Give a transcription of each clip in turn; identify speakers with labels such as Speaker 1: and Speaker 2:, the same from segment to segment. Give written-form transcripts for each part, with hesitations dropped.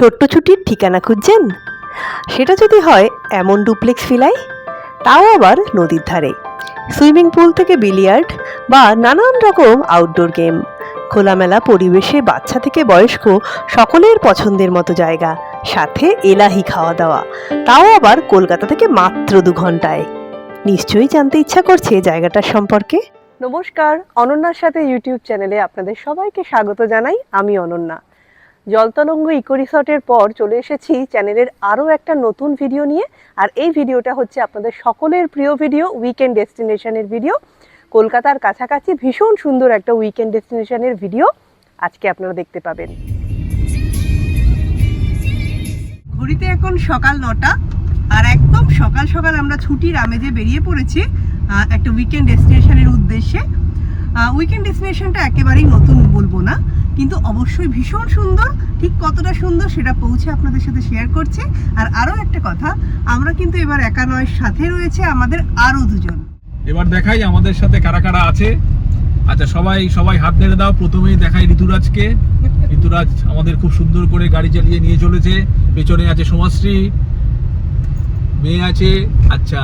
Speaker 1: ছোট্ট ছুটির ঠিকানা খুঁজছেন? সেটা যদি হয় এমন ডুপ্লেক্স ভিলায়, তাও আবার নদীর ধারে। সুইমিং পুল থেকে বিলিয়ার্ড বা নানান রকম আউটডোর গেম, খোলামেলা পরিবেশে বাচ্চা থেকে বয়স্ক সকলের পছন্দের মতো জায়গা, সাথে এলাহি খাওয়া দাওয়া, তাও আবার কলকাতা থেকে মাত্র 2 ঘন্টায়। নিশ্চয়ই জানতে ইচ্ছা করছে জায়গাটার সম্পর্কে। নমস্কার, অনন্যার সাথে ইউটিউব চ্যানেলে আপনাদের সবাইকে স্বাগত জানাই। আমি অনন্যা। জলতরঙ্গ ইকো রিসর্টের পর চলে এসেছি চ্যানেলের আরও একটা নতুন ভিডিও নিয়ে। আর এই ভিডিওটা হচ্ছে আপনাদের সকলের প্রিয় ভিডিও, উইকেন্ড ডেস্টিনেশনের ভিডিও। কলকাতার কাছাকাছি ভীষণ সুন্দর একটা উইকেন্ড ডেস্টিনেশনের ভিডিও আজকে আপনারা দেখতে পাবেন। ঘড়িতে এখন সকাল 9টা, আর একদম সকাল সকাল আমরা ছুটির আমেজে বেরিয়ে পড়েছি একটা উইকেন্ড ডেস্টিনেশনের উদ্দেশ্যে। উইকেন্ড ডেস্টিনেশনটা একেবারেই নতুন বলবো না, কিন্তু অবশ্যই ভীষণ সুন্দর। ঠিক কতটা সুন্দর সেটা পৌঁছে আপনাদের সাথে শেয়ার করছি। আর আরও একটা কথা, আমরা কিন্তু এবার একা নয়, সাথে রয়েছে আমাদের আরও দুজন।
Speaker 2: এবার দেখাই আমাদের সাথে কারা কারা আছে। আচ্ছা, সবাই হাত নেড়ে দাও। প্রথমেই দেখাই ঋতুরাজকে। ঋতুরাজ আমাদের খুব সুন্দর করে গাড়ি চালিয়ে নিয়ে চলেছে। পেছনে আছে সোমাশ্রী, মেয়ে আছে। আচ্ছা,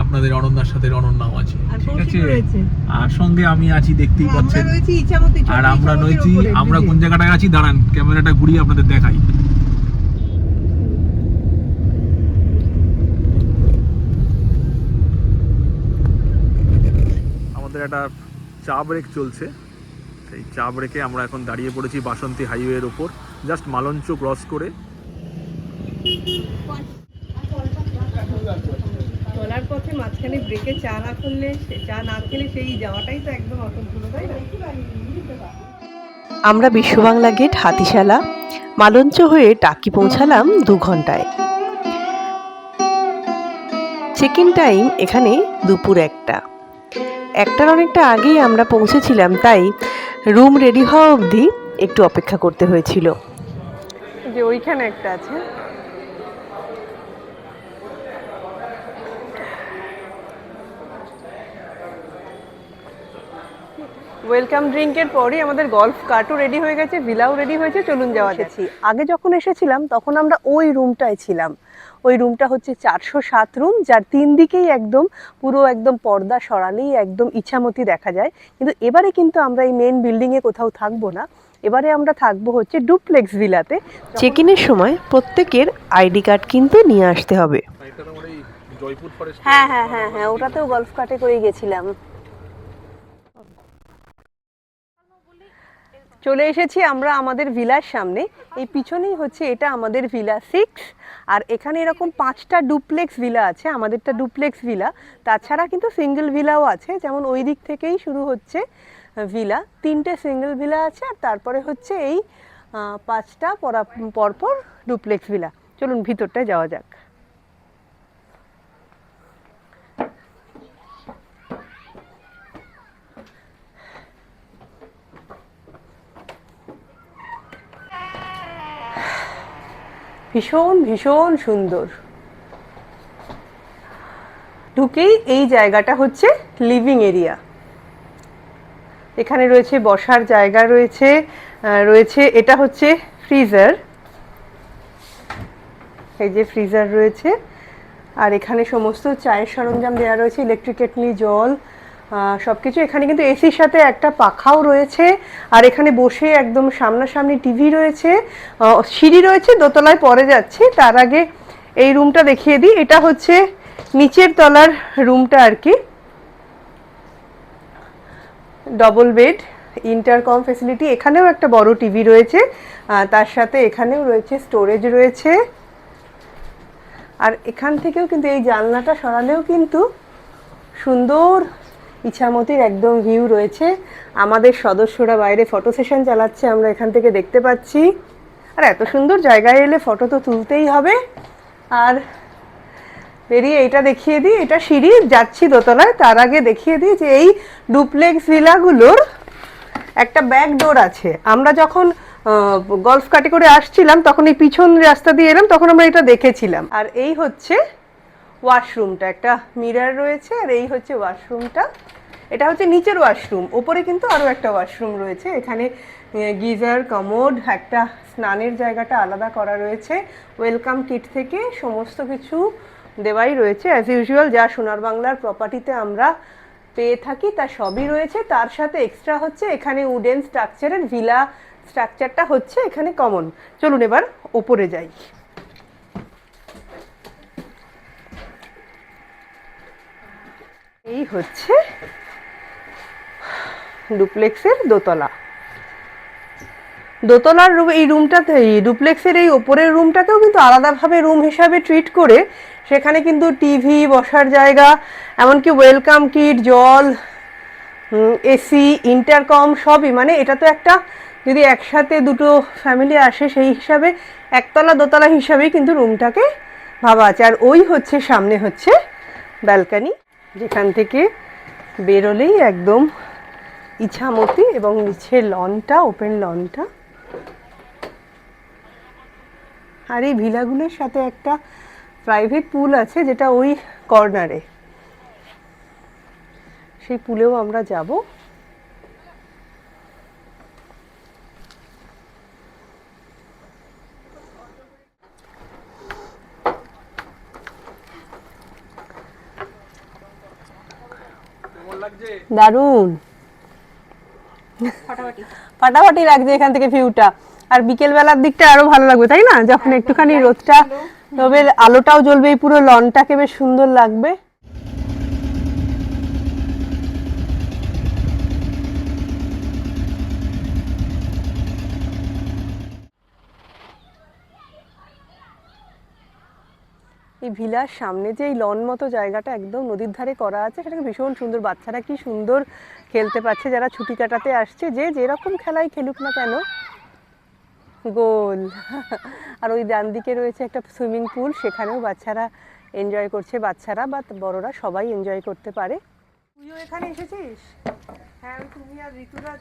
Speaker 2: আপনাদের অনন্যার সাথে অনন্যাও আছে, ঠিক আছে। আর সঙ্গে আমি আছি, দেখতেই পাচ্ছেন। আর আমরা রয়েছি, আমরা কোন জায়গাটায় আছি দাঁড়ান, ক্যামেরাটা ঘুরিয়ে আপনাদের দেখাই। আমাদের একটা চা ব্রেক চলছে, সেই চা ব্রেকে আমরা এখন দাঁড়িয়ে পড়েছি বাসন্তী হাইওয়ের ওপর, জাস্ট মালঞ্চ ক্রস করে।
Speaker 1: চলার পথে মাঝখানে ব্রেকে চা না খেলে সেই যাওয়াটাই তো একদম অসম্পূর্ণ, তাই না? আমরা বিশ্ববাংলা গেট, হাতিশালা, মালঞ্চ হয়ে টাকি পৌঁছালাম 2 ঘন্টায়। চেক ইন টাইম এখানে দুপুর 1টার অনেকটা আগেই আমরা পৌঁছেছিলাম, তাই রুম রেডি হওয়া অবধি একটু অপেক্ষা করতে হয়েছিল। যে ওইখানে একটা আছে, ওয়েলকাম ড্রিঙ্কের পরই আমাদের গলফ কার্টও রেডি হয়ে গেছে, ভিলাও রেডি হয়েছে। চলুন যাওয়া যাচ্ছে। আগে যখন এসেছিলাম তখন আমরা ওই রুমটায় ছিলাম। ওই রুমটা হচ্ছে 407 রুম, যার 3 দিকেই পুরো পর্দা সরালেই একদম ইছামতি দেখা যায়। কিন্তু এবারে কিন্তু আমরা এই মেন বিল্ডিংয়ে কোথাও থাকবো না, এবারে আমরা থাকবো হচ্ছে ডুপ্লেক্স ভিলাতে। চেক ইনের সময় প্রত্যেকের আইডি কার্ড কিন্তু নিয়ে আসতে হবে। হ্যাঁ হ্যাঁ হ্যাঁ হ্যাঁ, ওটাতেও গলফ কার্টে করে গেছিলাম। চলে এসেছি আমরা আমাদের ভিলার সামনে। এই পিছনেই হচ্ছে এটা আমাদের ভিলা 6। আর এখানে এরকম 5টা ডুপ্লেক্স ভিলা আছে। আমাদেরটা ডুপ্লেক্স ভিলা, তাছাড়া কিন্তু সিঙ্গেল ভিলাও আছে। যেমন ওই দিক থেকেই শুরু হচ্ছে ভিলা, 3টে সিঙ্গেল ভিলা আছে, আর তারপরে হচ্ছে এই 5টা পরপর ডুপ্লেক্স ভিলা। চলুন ভিতরটায় যাওয়া যাক। ভীষণ ভীষণ সুন্দর। ঢুকেই এই জায়গাটা হচ্ছে লিভিং এরিয়া। এখানে রয়েছে বসার জায়গা, রয়েছে এটা হচ্ছে ফ্রিজার। এই যে ফ্রিজার রয়েছে, আর এখানে সমস্ত চায়ের সরঞ্জাম দেওয়া রয়েছে, ইলেকট্রিক কেটলি, জল, সব কিছু। এখানে কিন্তু এসির সাথে একটা পাখাও রয়েছে। আর এখানে বসে একদম সামনাসামনি টিভি রয়েছে। সিঁড়ি রয়েছে, দোতলায় পরে যাচ্ছি। তার আগে এই রুমটা দেখিয়ে দিই। এটা হচ্ছে নিচের তলার রুমটা আর কি। Double bed, intercom facility. এখানেও একটা বড় টিভি রয়েছে, তার সাথে এখানেও রয়েছে স্টোরেজ রয়েছে। আর এখান থেকেও কিন্তু এই জানলাটা সরালেও কিন্তু সুন্দর ইছামতির একদম ভিউ রয়েছে। আমাদের সদস্যরা বাইরে ফটো সেশন চালাচ্ছে, আমরা এখান থেকে দেখতে পাচ্ছি। আর এত সুন্দর জায়গায় এলে ফটো তো তুলতেই হবে। আর বেরিয়ে এটা দেখিয়ে দিই, এটা সিঁড়ি, যাচ্ছি দোতলায়। তার আগে দেখিয়ে দিই যে এই ডুপ্লেক্স ভিলাগুলোর একটা ব্যাক ডোর আছে। আমরা যখন গলফ কার্টে করে আসছিলাম তখন এই পিছন রাস্তা দিয়ে এলাম, তখন আমরা এটা দেখেছিলাম। আর এই হচ্ছে ওয়াশরুমটা, একটা মিরর রয়েছে। আর এই হচ্ছে ওয়াশরুমটা, এটা হচ্ছে নিচের ওয়াশরুম। ওপরে কিন্তু আরও একটা ওয়াশরুম রয়েছে। এখানে গিজার, কমোড, একটা স্নানের জায়গাটা আলাদা করা রয়েছে। ওয়েলকাম কিট থেকে সমস্ত কিছু দেওয়াই রয়েছে অ্যাজ ইউজুয়াল, যা সোনার বাংলার প্রপার্টিতে আমরা পেয়ে থাকি তা সবই রয়েছে। তার সাথে এক্সট্রা হচ্ছে এখানে উডেন স্ট্রাকচারের ভিলা স্ট্রাকচারটা হচ্ছে এখানে কমন। চলুন এবার ওপরে যাই। এই হচ্ছে ডুপ্লেক্সের দোতলার রুম। এই রুমটাতে ডুপ্লেক্সের এই ওপরের রুমটাকেও কিন্তু আলাদাভাবে রুম হিসাবে ট্রিট করে সেখানে কিন্তু টিভি, বসার জায়গা, এমনকি ওয়েলকাম কিট, জল, এসি, ইন্টারকম সবই, মানে এটা তো একটা যদি একসাথে দুটো ফ্যামিলি আসে সেই হিসাবে একতলা দোতলা হিসাবেই কিন্তু রুমটাকে ভাবা আছে। আর ওই হচ্ছে সামনে হচ্ছে ব্যালকানি, যেখান থেকে বেরোলেই একদম ইছামতি এবং নিচে লনটা, ওপেন লনটা। আর এই ভিলাগুলোর সাথে একটা প্রাইভেট পুল আছে যেটা ওই কর্নারে, সেই পুলেও আমরা যাব। দারুণ ফাটাফাটি লাগছে এখান থেকে ভিউটা। আর বিকেল বেলার দিকটা আরো ভালো লাগবে, তাই না? যখন একটুখানি রোদটা তবে আলোটাও জ্বলবে, এই পুরো লনটাকে বেশ সুন্দর লাগবে। এই ভিলার সামনে যে এই লন মতো জায়গাটা একদম নদীর ধারে করা আছে, সেটাকে ভীষণ সুন্দর, বাচ্চারা কি সুন্দর খেলতে পারছে, যারা ছুটি কাটাতে আসছে, যে যেরকম খেলাই খেলুক না কেন। গোল। আর ওই ডান দিকে রয়েছে একটা সুইমিং পুল, সেখানেও বাচ্চারা এনজয় করছে, বাচ্চারা বা বড়রা সবাই এনজয় করতে পারে। তুইও এখানে এসেছিস? হ্যাঁ, তুমি আর ঋতুরাজ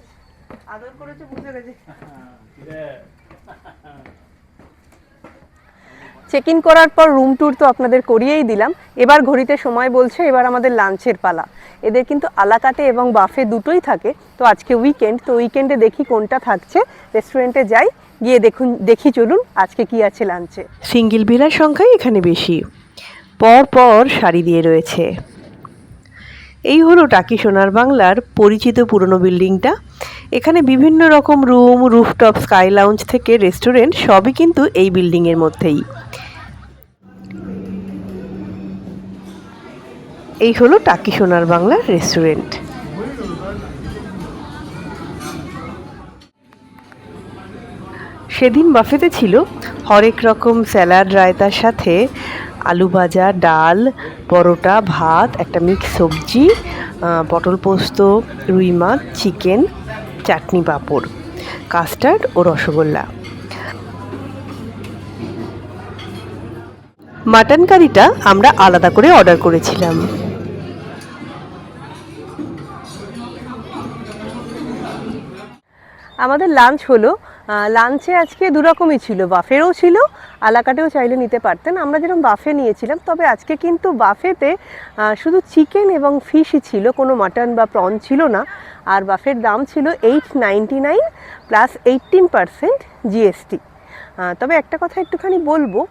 Speaker 1: আদর করেছো, বুঝে গেছি। চেক ইন করার পর রুম ট্যুর তো আপনাদের করিয়েই দিলাম। এবার ঘড়িতে সময় বলছে এবার আমাদের লাঞ্চের পালা। এদের কিন্তু আলাকাটে এবং বাফে দুটোই থাকে, তো আজকে উইকেন্ড, তো উইকেন্ডে দেখি কোনটা থাকছে। রেস্টুরেন্টে যাই, গিয়ে দেখি চলুন আজকে কি আছে লাঞ্চে।
Speaker 3: সিঙ্গেল ভিলার সংখ্যাই এখানে বেশি, পর পর সারি দিয়ে রয়েছে। এই হলো টাকি সোনার বাংলার পরিচিত পুরনো বিল্ডিংটা। এখানে বিভিন্ন রকম রুম, রুফটপ, স্কাই লাউঞ্জ থেকে রেস্টুরেন্ট সবই কিন্তু এই বিল্ডিংয়ের মধ্যেই। এই হলো টাকি সোনার বাংলার রেস্টুরেন্ট। সেদিন বাফেতে ছিল হরেক রকম স্যালাড, রায়তার সাথে আলু ভাজা, ডাল, পরোটা, ভাত, একটা মিক্স সবজি, পটল পোস্ত, রুই মাছ, চিকেন, চাটনি, পাঁপড়, কাস্টার্ড ও রসগোল্লা। মাটন কারিটা আমরা আলাদা করে অর্ডার করেছিলাম।
Speaker 1: আমাদের লাঞ্চ হলো। লাঞ্চে আজকে দুরকমই ছিল, বাফেরও ছিল, আলাকাটেও চাইলে নিতে পারতেন। আমরা যেরকম বাফে নিয়েছিলাম, তবে আজকে কিন্তু বাফেতে শুধু চিকেন এবং ফিশই ছিল, কোনো মাটন বা প্রন ছিল না। আর বাফের দাম ছিল 899 প্লাস 18% জিএসটি। তবে একটা কথা একটুখানি বলবো,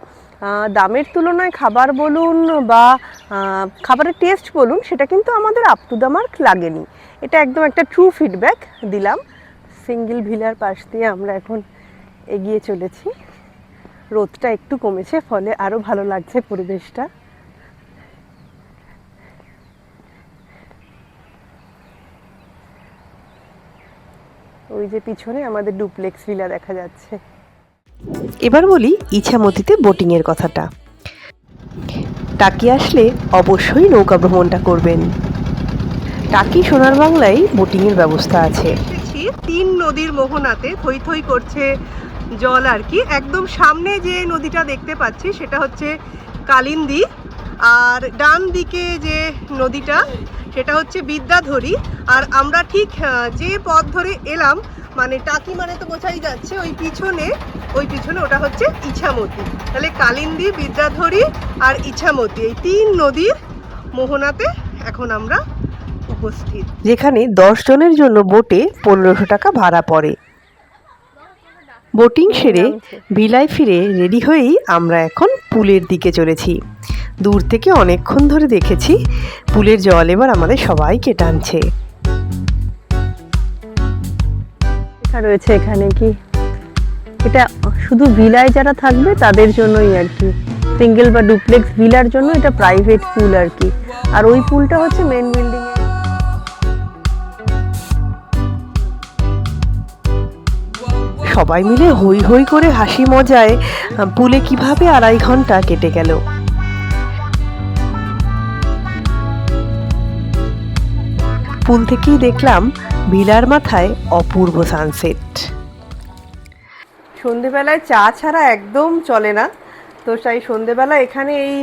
Speaker 1: দামের তুলনায় খাবার বলুন বা খাবারের টেস্ট বলুন, সেটা কিন্তু আমাদের আপ টু দ্য মার্ক লাগেনি। এটা একদম একটা ট্রু ফিডব্যাক দিলাম। সিঙ্গেল ভিলার পাশ দিয়ে আমরা এখন এগিয়ে চলেছি। রোদটা একটু কমেছে, ফলে আরও ভালো লাগছে পরিবেশটা। ওই যে পিছনে আমাদের ডুপ্লেক্স ভিলা দেখা যাচ্ছে।
Speaker 3: এবার বলি ইছামতিতে বোটিংয়ের কথাটা। টাকি আসলে অবশ্যই নৌকা ভ্রমণটা করবেন। টাকি সোনার বাংলায় বোটিংয়ের ব্যবস্থা আছে।
Speaker 1: তিন নদীর মোহনাতে থই থই করছে জল আর কি। একদম সামনে যে নদীটা দেখতে পাচ্ছি সেটা হচ্ছে কালিন্দী, আর ডান দিকে যে নদীটা সেটা হচ্ছে বিদ্যাধরী। আর আমরা ঠিক যে পথ ধরে এলাম, মানে টাকি মানে তো বোঝাই যাচ্ছে, ওই পিছনে ওটা হচ্ছে ইছামতি। তাহলে কালিন্দী, বিদ্যাধরী আর ইছামতি, এই তিন নদীর মোহনাতে এখন আমরা উপস্থিত,
Speaker 3: যেখানে 10 জনের জন্য বোটে 1500 টাকা ভাড়া পড়ে। বোটিং সেরে ভিলায় ফিরে রেডি হয়েই আমরা এখন পুলের দিকে চলেছি। দূর থেকে অনেকক্ষণ ধরে দেখেছি পুলের জল এবার আমাদের সবাইকে টানছে।
Speaker 1: রয়েছে এখানে কি, এটা শুধু ভিলায় যারা থাকবে তাদের জন্যই আর কি, সিঙ্গেল বা ডুপ্লেক্স ভিলার জন্য এটা প্রাইভেট পুল আর কি। আর ওই পুলটা হচ্ছে মেন বিল্ডিং এ।
Speaker 3: সবাই মিলে হই হই করে হাসি মজায় পুলে কিভাবে 2.5 ঘন্টা কেটে গেল। পুল থেকেই দেখলাম ভিলার মাথায় অপূর্ব সানসেট।
Speaker 1: সন্ধেবেলায় চা ছাড়া একদম চলে না, তো তাই সন্ধেবেলা এখানে এই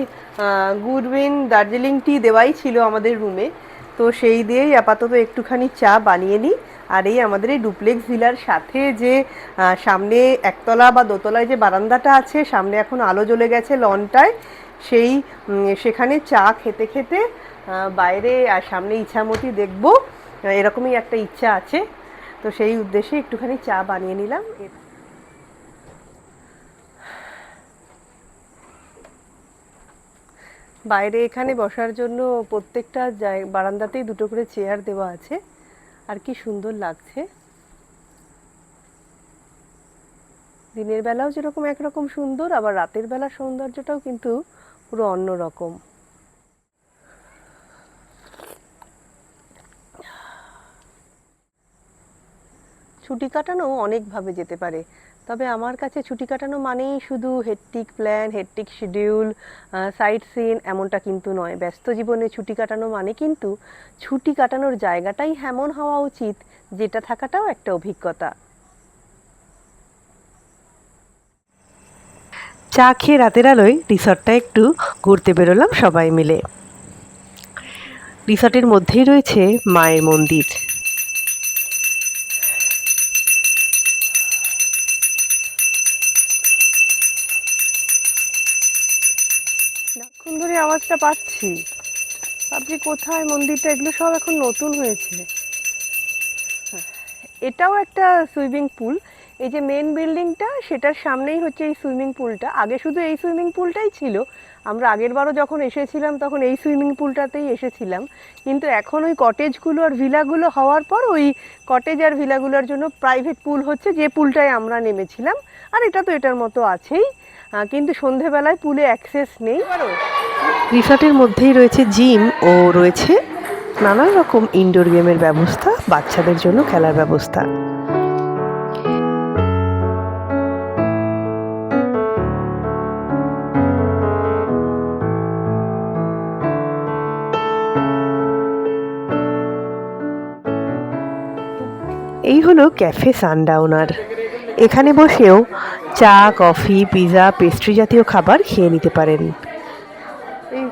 Speaker 1: গুডউইন দার্জিলিং টি দেওয়াই ছিল আমাদের রুমে, তো সেই দিয়েই আপাতত একটুখানি চা বানিয়ে নিই। আর এই আমাদের এই ডুপ্লেক্স ভিলার সাথে যে সামনে একতলা বা দোতলায় যে বারান্দাটা আছে, সামনে এখন আলো জ্বলে গেছে লনটায়, সেখানে চা খেতে খেতে বাইরে আর সামনে ইছামতি দেখবো, এরকমই একটা ইচ্ছা আছে। তো সেই উদ্দেশ্যে একটুখানি চা বানিয়ে নিলাম। বাইরে এখানে বসার জন্য প্রত্যেকটা বারান্দাতেই 2টো করে চেয়ার দেওয়া আছে, আর কি সুন্দর লাগছে। দিনের বেলাও যেরকম একরকম সুন্দর, আবার রাতের বেলার সৌন্দর্যটাও কিন্তু পুরো অন্য রকম। ছুটি কাটানো অনেকভাবে যেতে পারে, তবে আমার কাছে ছুটি কাটানো মানেই শুধু hectic plan, hectic schedule, sight seen এমনটা কিন্তু নয়। ব্যস্ত জীবনে ছুটি কাটানো মানে কিন্তু ছুটি কাটানোর জায়গাটাই এমন হওয়া উচিত যেটা থাকাটাও একটা অভিজ্ঞতা।
Speaker 3: চা খেয়ে রাতের আলোয় রিসর্টটা একটু ঘুরতে বেরোলাম সবাই মিলে। রিসর্টের মধ্যেই রয়েছে মায়ের মন্দির।
Speaker 1: অনেকক্ষণ ধরে আওয়াজটা পাচ্ছি, ভাবছি কোথায় মন্দিরটা, এগুলো সব এখন নতুন হয়েছে। এটাও একটা সুইমিং পুল, এই যে মেন বিল্ডিংটা সেটার সামনেই হচ্ছে এই সুইমিং পুলটা। আগে শুধু এই সুইমিং পুলটাই ছিল, আমরা আগের বারও যখন এসেছিলাম তখন এই সুইমিং পুলটাতেই এসেছিলাম, কিন্তু এখন ওই কটেজগুলো আর ভিলাগুলো হওয়ার পর ওই কটেজ আর ভিলাগুলোর জন্য প্রাইভেট পুল হচ্ছে, যে পুলটায় আমরা নেমেছিলাম। আর এটা তো এটার মতো আছেই, কিন্তু সন্ধেবেলায় পুলে অ্যাক্সেস নেই।
Speaker 3: রিসর্টের মধ্যেই রয়েছে জিম ও রয়েছে নানান রকম ইনডোর গেমের ব্যবস্থা, বাচ্চাদের জন্য খেলার ব্যবস্থা। এই হলো ক্যাফে সানডাউনার। এখানে বসেও চা, কফি, পিৎজা, পেস্ট্রি জাতীয় খাবার খেয়ে নিতে পারেন।
Speaker 1: এই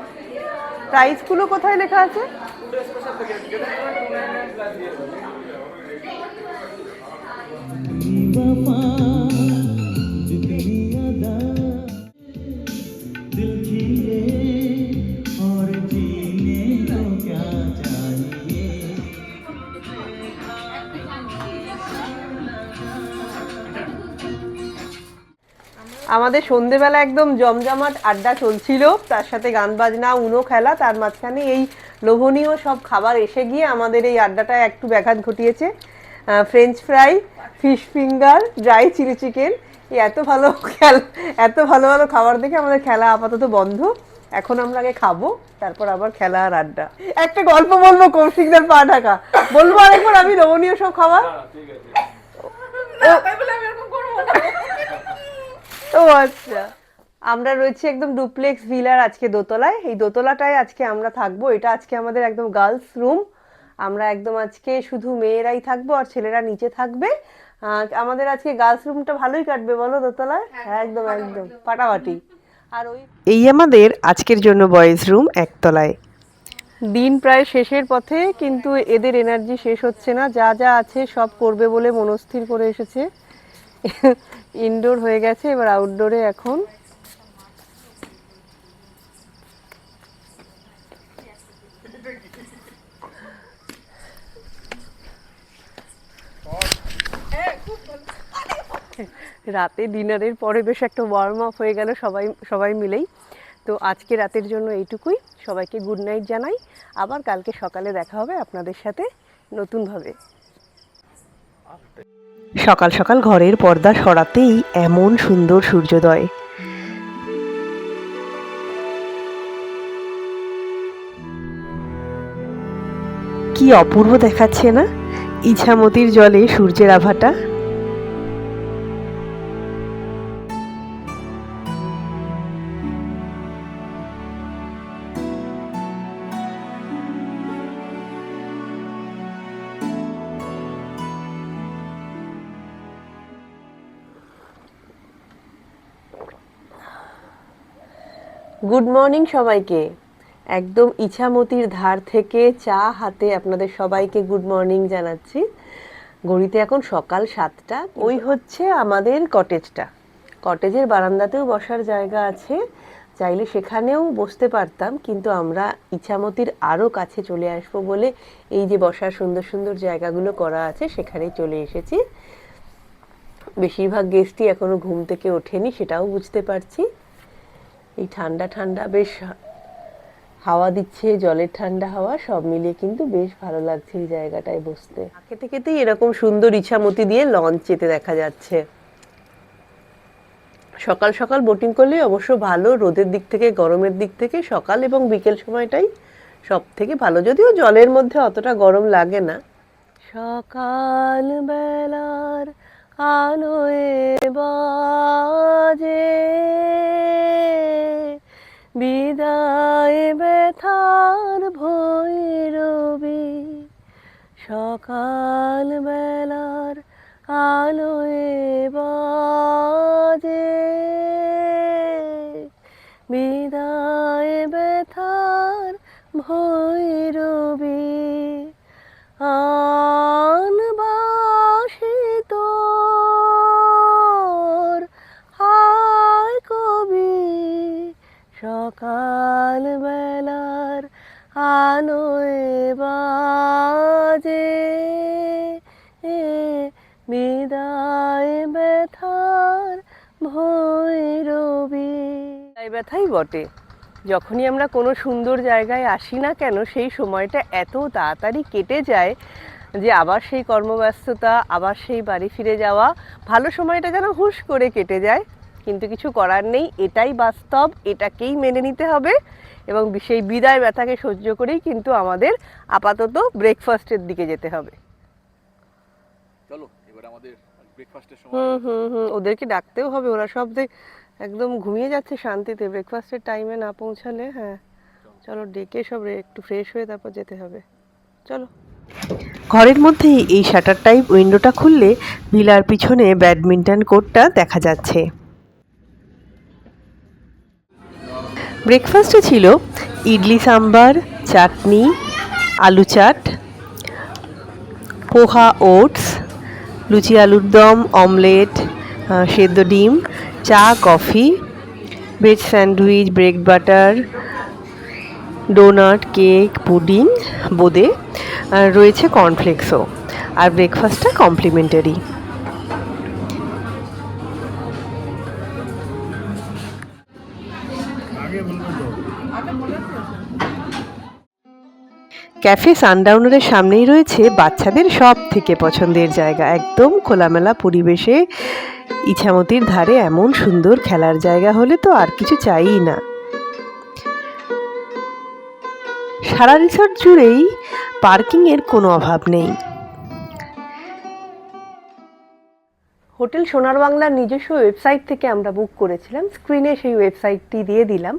Speaker 1: প্রাইসগুলো কোথায় লেখা আছে? আমাদের সন্ধেবেলা একদম জমজমাট আড্ডা চলছিল, তার সাথে গান বাজনা, উনো খেলা, তার মাঝখানে এই লোভনীয় সব খাবার এসে গিয়ে আমাদের এই আড্ডাটায় একটু ব্যাঘাত ঘটিয়েছে। French fry, fish finger, dry chilli chicken, এত ভালো ভালো খাবার দেখে আমাদের খেলা আপাতত বন্ধ। এখন আমরা আগে খাবো, তারপর আবার খেলা আর আড্ডা। একটা গল্প বলবো, কৌশিকদার পা ঢাকা বলবো আরেকবার, আমি লোভনীয় সব খাবার। ও আচ্ছা, আমরা রয়েছি একদম ডুপ্লেক্স ভিলার আজকে দোতলায়। এই দোতলাটায় আজকে আমরা থাকবো, এটা আজকে আমাদের একদম গার্লস রুম। আমরা একদম আজকে শুধু মেয়েরাই থাকবো আর ছেলেরা নিচে থাকবে। আমাদের আজকে গার্লস রুমটা ভালোই কাটবে বলো দোতলায়? একদম একদম ফাটাফাটি। আর
Speaker 3: এই আমাদের আজকের জন্য বয়েজ রুম একতলায়।
Speaker 1: দিন প্রায় শেষের পথে, কিন্তু এদের এনার্জি শেষ হচ্ছে না, যা যা আছে সব করবে বলে মনস্থির করে এসেছে। ইনডোর হয়ে গেছে, এবার আউটডোরে এখন। রাতে ডিনারের পরে বেশ একটা ওয়ার্ম আপ হয়ে গেল সবাই সবাই মিলেই। তো আজকে রাতের জন্য এইটুকুই। সবাইকে গুড নাইট জানাই। আবার কালকে সকালে দেখা হবে আপনাদের সাথে নতুনভাবে।
Speaker 3: সকাল সকাল ঘরের পর্দা সরাতেই এমন সুন্দর সূর্যোদয়। কি অপূর্ব দেখাচ্ছে না ইছামতির জলে সূর্যের আভাটা।
Speaker 1: গুড মর্নিং সবাইকে। একদম ইছামতির ধার থেকে চা হাতে আপনাদের সবাইকে গুড মর্নিং জানাচ্ছি। ঘড়িতে এখন সকাল 7টা। ওই হচ্ছে আমাদের কটেজটা। কটেজের বারান্দাতেও বসার জায়গা আছে, চাইলে সেখানেও বসতে পারতাম, কিন্তু আমরা ইছামতির আরও কাছে চলে আসবো বলে এই যে বসার সুন্দর সুন্দর জায়গাগুলো করা আছে সেখানেই চলে এসেছি। বেশিরভাগ গেস্টই এখনো ঘুম থেকে ওঠেনি, সেটাও বুঝতে পারছি। এই ঠান্ডা ঠান্ডা বেশ হাওয়া দিচ্ছে, জলের ঠান্ডা হাওয়া, সব মিলিয়ে কিন্তু বেশ ভালো লাগছে এই জায়গাটায় বসতে। খেতে খেতেই এরকম সুন্দর ইছামতি দিয়ে লঞ্চ যেতে দেখা যাচ্ছে। সকাল সকাল বোটিং করলে অবশ্য ভালো, রোদের দিক থেকে গরমের দিক থেকে সকাল এবং বিকেল সময়টাই সব থেকে ভালো, যদিও জলের মধ্যে অতটা গরম লাগে না। সকাল বেলার আলোয় বাজে বিদায় ব্যথার ভৈরবী, সকাল বেলার আলোয় বাজে বিদায় ব্যথার ভৈরবী, আনবাসী তোর হায় কবি, সকাল বেলার আলোয় বাজে বিদায় ব্যথার ভৈরবী। বিদায় ব্যথাই বটে। যখনই আমরা কোনো সুন্দর জায়গায় আসি না কেন, সেই সময়টা এত তাড়াতাড়ি কেটে যায় যে আবার সেই কর্মব্যস্ততা, আবার সেই বাড়ি ফিরে যাওয়া, ভালো সময়টা যেন হুশ করে কেটে যায়। কিন্তু কিছু করার নেই, এটাই বাস্তব, এটাকেই মেনে নিতে হবে এবং সেই বিদায় ব্যথাকে সহ্য করেই কিন্তু আমাদের আপাতত ব্রেকফাস্টের দিকে যেতে হবে।
Speaker 2: চলো এবার আমাদের ব্রেকফাস্টের সময়।
Speaker 1: ওদেরকে ডাকতেও হবে, ওরা সব একদম ঘুমিয়ে যাচ্ছে শান্তিতে, ব্রেকফাস্টের টাইমে না পৌঁছালে। হ্যাঁ চলো, ডেকে সব একটু ফ্রেশ হয়ে তারপর যেতে হবে। চলো।
Speaker 3: ঘরের মধ্যেই এই শাটার টাইপ উইন্ডোটা খুললে ভিলার পিছনে ব্যাডমিন্টন কোর্টটা দেখা যাচ্ছে। ব্রেকফাস্টে ছিল ইডলি সাম্বার, চাটনি, আলু চাট, পোহা ওটস, লুচি আলুর দম, অমলেট, সেদ্ধ ডিম, চা, coffee, veg sandwich, bread butter, doughnut, cake, pudding, বোঁদে, আর রয়েছে কর্নফ্লেক্সও। আর ব্রেকফাস্টটা কমপ্লিমেন্টারি। ক্যাফে সানডাউনারের সামনেই রয়েছে বাচ্চাদের সব থেকে পছন্দের জায়গা। একদম খোলামেলা পরিবেশে ইছামতির ধারে এমন সুন্দর খেলার জায়গা হলে তো আর কিছু চাইই না। সারা রিসর্ট জুড়েই পার্কিংয়ের কোনো অভাব নেই।
Speaker 1: হোটেল সোনার বাংলার নিজস্ব ওয়েবসাইট থেকে আমরা বুক করেছিলাম, স্ক্রিনে সেই ওয়েবসাইটটি দিয়ে দিলাম।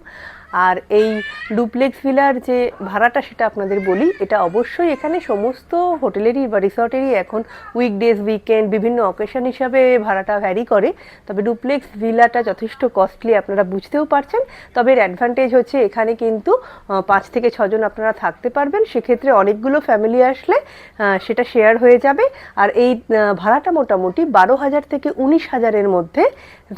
Speaker 1: আর এই ডুপ্লেক্স ভিলার যে ভাড়াটা সেটা আপনাদের বলি, এটা অবশ্যই এখানে সমস্ত হোটেলেরই বা রিসর্টেরই এখন উইকডেজ, উইকেন্ড, বিভিন্ন অকেশন হিসাবে ভাড়াটা ভ্যারি করে। তবে ডুপ্লেক্স ভিলাটা যথেষ্ট কস্টলি, আপনারা বুঝতেও পারছেন। তবে এর অ্যাডভান্টেজ হচ্ছে এখানে কিন্তু 5 থেকে 6 জন আপনারা থাকতে পারবেন, সেক্ষেত্রে অনেকগুলো ফ্যামিলি আসলে সেটা শেয়ার হয়ে যাবে। আর এই ভাড়াটা মোটামুটি 12,000 থেকে 19,000-এর মধ্যে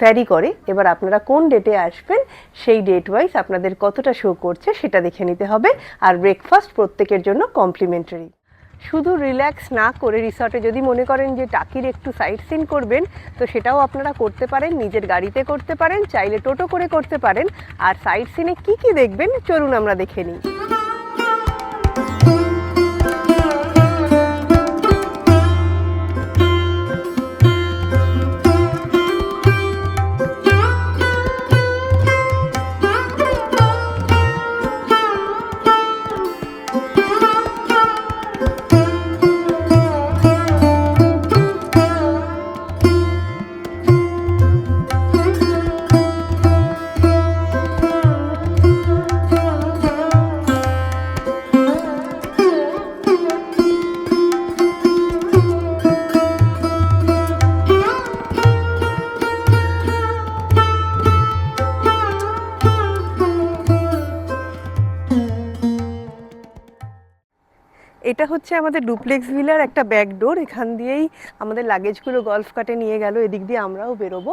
Speaker 1: ভ্যারি করে। এবার আপনারা কোন ডেটে আসবেন সেই ডেট ওয়াইজ আপনাদের কতটা শো করছে সেটা দেখে নিতে হবে। আর ব্রেকফাস্ট প্রত্যেকের জন্য কমপ্লিমেন্টারি। শুধু রিল্যাক্স না করে রিসর্টে যদি মনে করেন যে টাকির একটু সাইট সিন করবেন, তো সেটাও আপনারা করতে পারেন, নিজের গাড়িতে করতে পারেন, চাইলে টোটো করে করতে পারেন। আর সাইট সিনে কী কী দেখবেন চলুন আমরা দেখে নিই। এটা হচ্ছে আমাদের ডুপ্লেক্স ভিলার একটা ব্যাক ডোর। এখান দিয়েই আমাদের লাগেজগুলো গলফ কাটে নিয়ে গেল, এদিক দিয়ে আমরাও বেরোবো।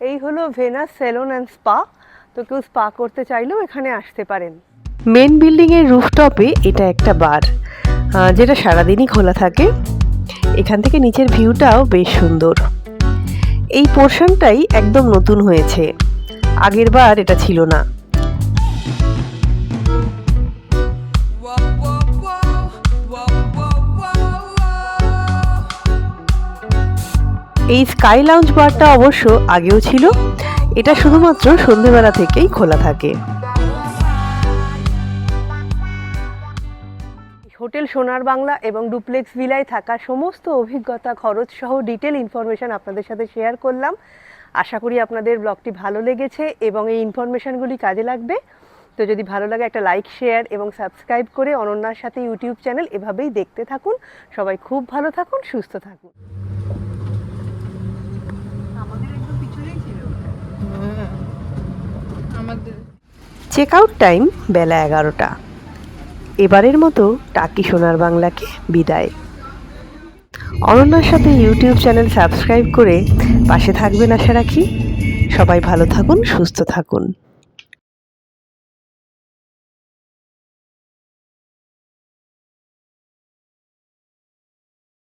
Speaker 1: এই হলো ভেনাস সেলুন অ্যান্ড স্পা। তো কেউ স্পা করতে চাইলেও এখানে আসতে পারেন।
Speaker 3: মেন বিল্ডিংয়ের রুফটপে এটা একটা বার, যেটা সারাদিনই খোলা থাকে। এখান থেকে নিচের ভিউটাও বেশ সুন্দর। এই পোর্শনটাই একদম নতুন হয়েছে, আগের বার এটা ছিল না। এই স্কাই লাউঞ্জ বারটা অবশ্য আগেও ছিল, এটা শুধুমাত্র সন্ধ্যেবেলা থেকেই খোলা থাকে।
Speaker 1: হোটেল সোনার বাংলা এবং ডুপ্লেক্স ভিলায় থাকা সমস্ত অভিজ্ঞতা, খরচ সহ ডিটেল ইনফরমেশন আপনাদের সাথে শেয়ার করলাম। আশা করি আপনাদের ব্লগটি ভালো লেগেছে এবং এই ইনফরমেশনগুলি কাজে লাগবে। তো যদি ভালো লাগে একটা লাইক, শেয়ার এবং সাবস্ক্রাইব করে অনন্যার সাথে ইউটিউব চ্যানেল এভাবেই দেখতে থাকুন। সবাই খুব ভালো থাকুন, সুস্থ থাকুন।
Speaker 3: চেক আউট টাইম বেলা 11টা। এবারের মতো টাকি সোনার বাংলাকে বিদায়। অনন্যার সাথে ইউটিউব চ্যানেল সাবস্ক্রাইব করে পাশে থাকবেন আশা রাখি। সবাই ভালো থাকুন, সুস্থ থাকুন।